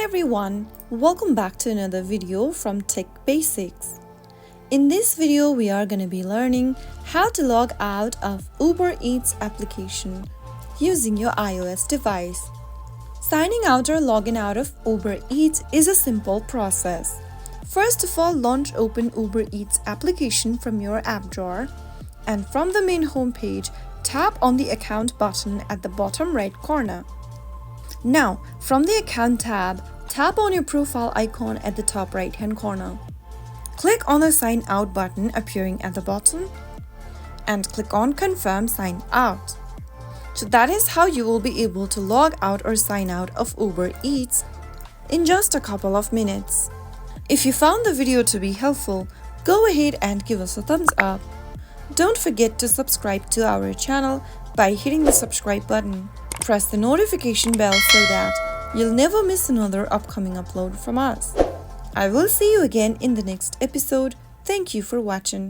everyone, welcome back to another video from Tech Basics. In this video, we are going to be learning how to log out of Uber Eats application using your iOS device. Signing out or logging out of Uber Eats is a simple process. First of all, launch open Uber Eats application from your app drawer, and from the main home page, tap on the account button at the bottom right corner. Now, from the account tab, tap on your profile icon at the top right hand corner. Click on the sign out button appearing at the bottom and click on confirm sign out. So that is how you will be able to log out or sign out of Uber Eats in just a couple of minutes. If you found the video to be helpful, go ahead and give us a thumbs up. Don't forget to subscribe to our channel by hitting the subscribe button. Press the notification bell so that you'll never miss another upcoming upload from us. I will see you again in the next episode. Thank you for watching.